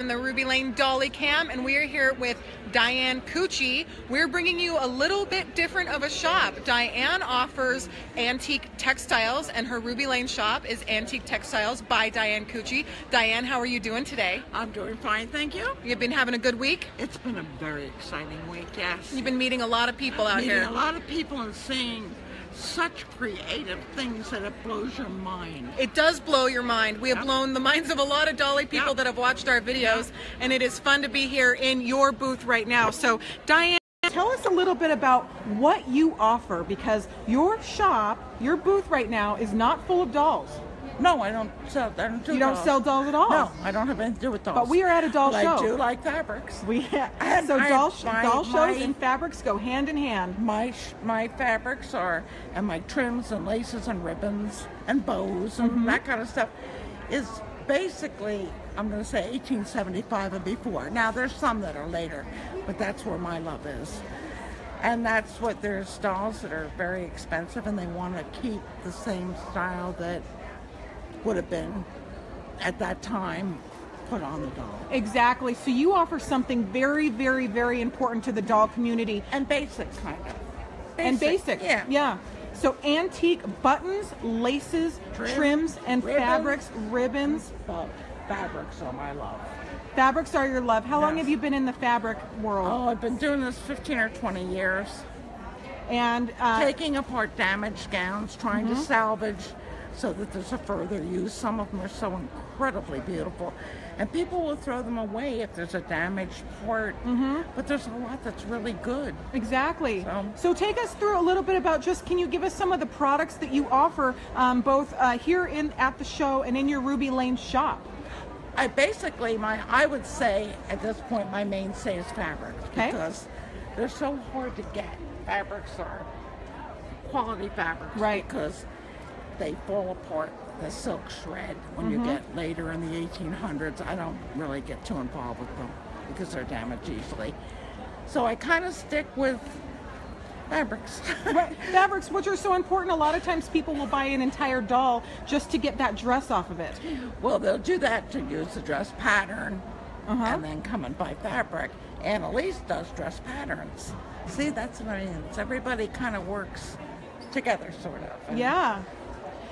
In the Ruby Lane Dolly Cam, and we are here with Diane Cucci. We're bringing you a little bit different of a shop. Diane offers antique textiles, and her Ruby Lane shop is Antique Textiles by Diane Cucci. Diane, how are you doing today? I'm doing fine, thank you. You've been having a good week? It's been a very exciting week, yes. You've been meeting a lot of people out here. Meeting a lot of people and seeing such creative things that it blows your mind. It does blow your mind. We have blown the minds of a lot of Dolly people that have watched our videos, and it is fun to be here in your booth right now. So, Diane, tell us a little bit about what you offer, because your shop, your booth right now is not full of dolls. No, I don't do dolls. You don't sell dolls at all? No, I don't have anything to do with dolls. But we are at a doll show. I do like fabrics. Doll shows and fabrics go hand in hand. My fabrics are, and my trims and laces and ribbons and bows and that kind of stuff is basically, I'm going to say 1875 and before. Now there's some that are later, but that's where my love is. And that's what, there's dolls that are very expensive and they want to keep the same style that would have been at that time put on the doll. Exactly. So you offer something very, very, very important to the doll community. And basic, kind of. And basic. Yeah. Yeah. So antique buttons, laces, trims and fabrics, ribbons. Fabrics are my love. Fabrics are your love. How long have you been in the fabric world? Oh, I've been doing this 15 or 20 years. And taking apart damaged gowns, trying to salvage so that there's a further use. Some of them are so incredibly beautiful. And people will throw them away if there's a damaged part. But there's a lot that's really good. Exactly. So take us through a little bit about can you give us some of the products that you offer both here at the show and in your Ruby Lane shop? I would say at this point my mainstay is fabrics because they're so hard to get. Fabrics are quality fabrics, right? Because they fall apart. The silk shred when you get later in the 1800s. I don't really get too involved with them because they're damaged easily. So I kind of stick with fabrics. Right. Fabrics, which are so important. A lot of times people will buy an entire doll just to get that dress off of it. Well, they'll do that to use the dress pattern and then come and buy fabric. Annalise does dress patterns. See, that's what I mean. Everybody kind of works together, sort of. And yeah.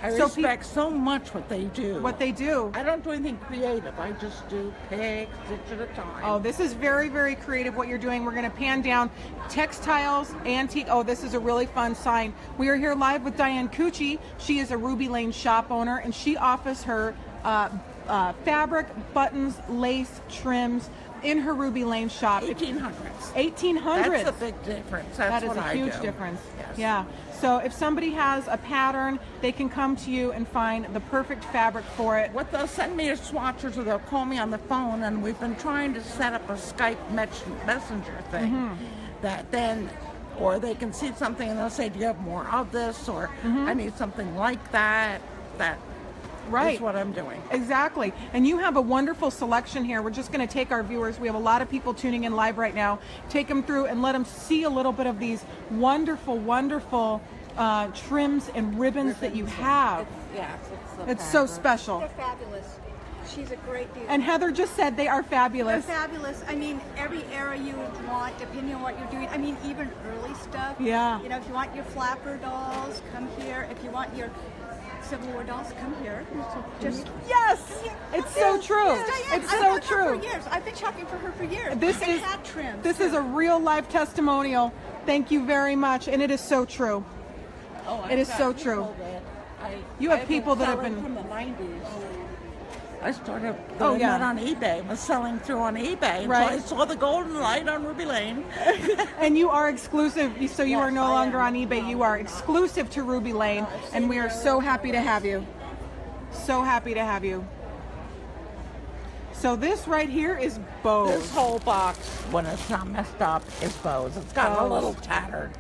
I respect so much what they do. What they do. I don't do anything creative. I just do pick, stitch at a time. Oh, this is very, very creative what you're doing. We're going to pan down textiles, antique. Oh, this is a really fun sign. We are here live with Diane Cucci. She is a Ruby Lane shop owner, and she offers her fabric, buttons, lace, trims in her Ruby Lane shop. 1800s. 1800s. That's a big difference. That is a huge difference. Yes. Yeah. So if somebody has a pattern, they can come to you and find the perfect fabric for it. What they'll send me is swatches, or they'll call me on the phone, and we've been trying to set up a Skype messenger thing that then, or they can see something and they'll say, do you have more of this? Or I need something like that. Right. That's what I'm doing. Exactly. And you have a wonderful selection here. We're just going to take our viewers. We have a lot of people tuning in live right now. Take them through and let them see a little bit of these wonderful, wonderful trims and ribbons that you have. It's so special. They're fabulous. She's a great dealer. And Heather just said they are fabulous. They're fabulous. I mean, every era you would want, depending on what you're doing. I mean, even early stuff. Yeah. You know, if you want your flapper dolls, come here. If you want your Civil War dolls, come here. Just it's so true. It's so true. Her for years. I've been shopping for her for years. This is a real life testimonial. Thank you very much, and it is so true. It is so true. You have people that have been from the 90s. I started doing that on eBay. I was selling through on eBay until I saw the golden light on Ruby Lane. And you are exclusive, so you are no longer on eBay. You are exclusive to Ruby Lane, and we are so happy to have you. So happy to have you. So this right here is bows. This whole box, when it's not messed up, is bows. It's gotten a little tattered.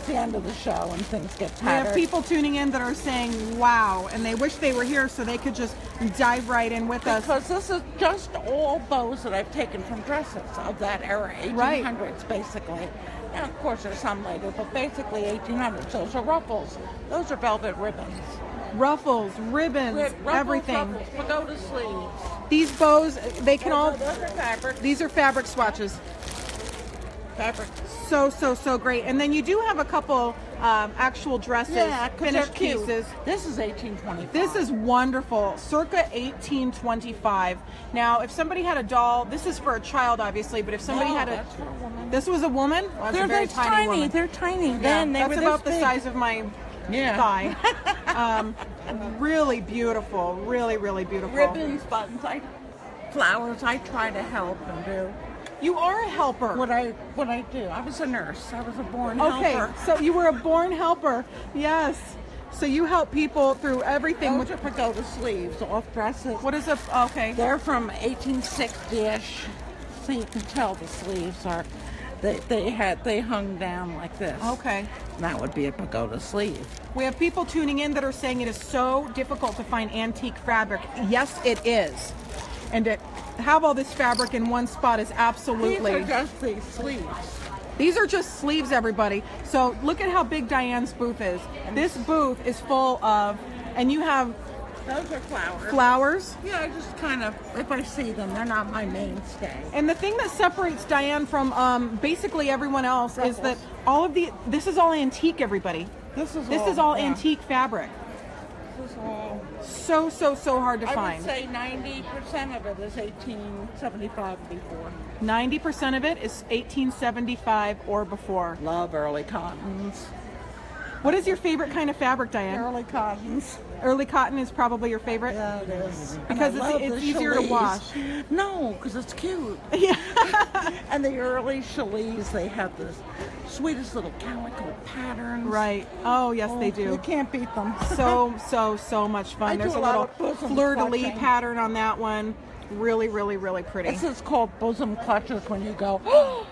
The end of the show and things get tattered. We have people tuning in that are saying wow, and they wish they were here so they could just dive right in with us. Because this is just all bows that I've taken from dresses of that era, 1800s basically. Now of course there's some later, but basically 1800s. Those are ruffles. Those are velvet ribbons. Ruffles, ribbons, Ruffles, everything. Ruffles, pagoda sleeves. These bows, they can all. Those are fabric. These are fabric swatches. Fabric. So great. And then you do have a couple actual dresses, Yeah, 'cause finished they're cute. pieces. This is 1825. This is wonderful, circa 1825. Now, if somebody had a doll, this is for a child, obviously, but if somebody had a, that's for a woman. this was a woman. Well, that's a very tiny woman. They're tiny. Yeah, Then they that's were about this the big. size of my thigh. Really beautiful, really beautiful. Ribbons, buttons, flowers. I try to help and do. You are a helper. What I do. I was a nurse. I was a born Okay, helper. so you were a born helper. Yes. So you help people through everything. Those are pagoda sleeves off dresses. What is a? Okay. They're from 1860-ish, so you can tell the sleeves are. They hung down like this. Okay. That would be a pagoda sleeve. We have people tuning in that are saying it is so difficult to find antique fabric. Yes, it is. And to have all this fabric in one spot is absolutely. These are just the sleeves. These are just sleeves, everybody. So look at how big Diane's booth is. This booth is full of, and you have Those are flowers. flowers. Yeah, I just kind of, if I see them, they're not my mainstay. And the thing that separates Diane from basically everyone else is that all of this is all antique, everybody. This is all yeah. antique fabric. This is all. So hard to I find. would say 90% of it is 1875 before. 90% of it is 1875 or before. Love early cottons. What is your favorite kind of fabric, Diane? Early cottons. Early cotton is probably your favorite? Yeah, it is. Because And I love it's the easier to chalets. wash. No, because it's cute. Yeah. And the early chalets, they have the sweetest little calico patterns. Right. Oh, yes, they do. You can't beat them. So much fun. I do There's a a lot little of bosom fleur-de-lis clutching. pattern on that one. Really pretty. This is called bosom clutches when you go,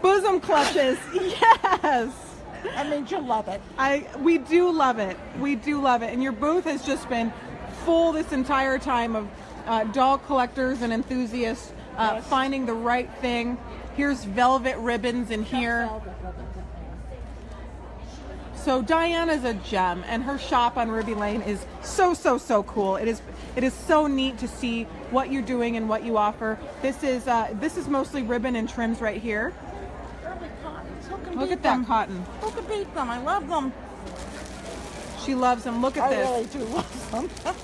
Bosom clutches. Yes. that means you love it. We do love it. We do love it. And your booth has just been full this entire time of doll collectors and enthusiasts finding the right thing. Here's velvet ribbons in here. So Diane is a gem, and her shop on Ruby Lane is so cool. It is so neat to see what you're doing and what you offer. This is mostly ribbon and trims right here. Early cottons. Who can Look beat at that them? cotton. Who can beat them? I love them. She loves them. Look at I this. really do love them.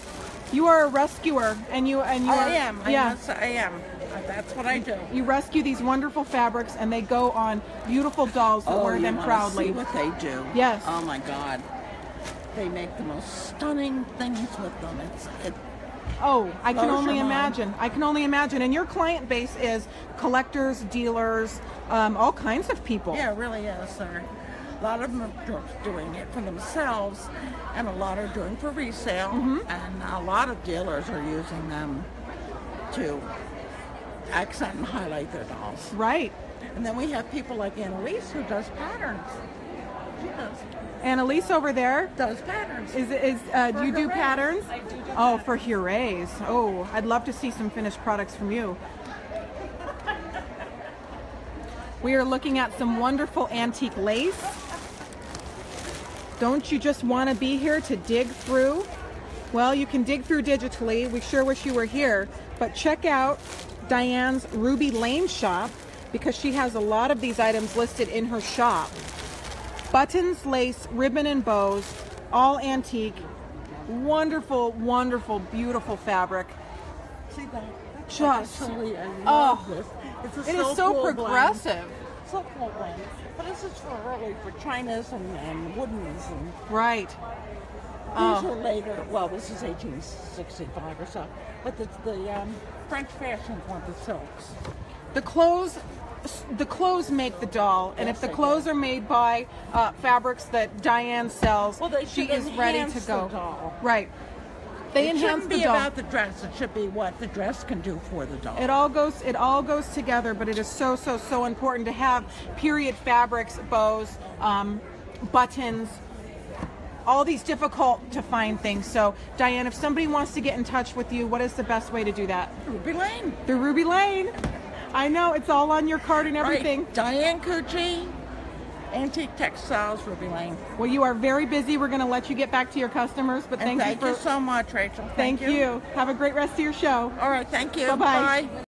You are a rescuer, and you are. I am. Yeah. I am. That's what I do. You rescue these wonderful fabrics, and they go on beautiful dolls that wear them you wanna proudly. See what they do. Yes. Oh my God. They make the most stunning things with them. Oh, I can Blows only your mind. imagine. I can only imagine. And your client base is collectors, dealers, all kinds of people. Yeah, it really is. A lot of them are doing it for themselves, and a lot are doing for resale, and a lot of dealers are using them to accent and highlight their dolls. Right. And then we have people like Annalise who does patterns. She Annalise over there. does patterns. Do you do Hurrays. patterns? I do Oh, for Hurrays. Oh, I'd love to see some finished products from you. We are looking at some wonderful antique lace. Don't you just want to be here to dig through? Well, you can dig through digitally. We sure wish you were here. But check out Diane's Ruby Lane shop, because she has a lot of these items listed in her shop. Buttons, lace, ribbon, and bows, all antique. Wonderful, beautiful fabric. See that? Just, Actually, I love oh, this. It's a it is so cool progressive. Blend. So cool blend. But this is for early for chinas and woodens. And Right. these are later. Well, this is 1865 or so. But the French fashion want the silks. The clothes make the doll, and Yes, if the they clothes do. are made by fabrics that Diane sells, Well, they she should is ready to enhance go. the doll. Right. They It enhance shouldn't the be doll. about the dress. It should be what the dress can do for the doll. It all goes together, but it is so important to have period fabrics, bows, buttons, all these difficult to find things. So Diane, if somebody wants to get in touch with you, what is the best way to do that? Ruby Lane. Through Ruby Lane. I know, it's all on your card and everything. Right. Diane Cucci, Antique Textiles, Ruby Lane. Well, you are very busy. We're going to let you get back to your customers, but And thank you you so much, Rachel. Thank you. Have a great rest of your show. All right, thank you. Bye-bye. Bye.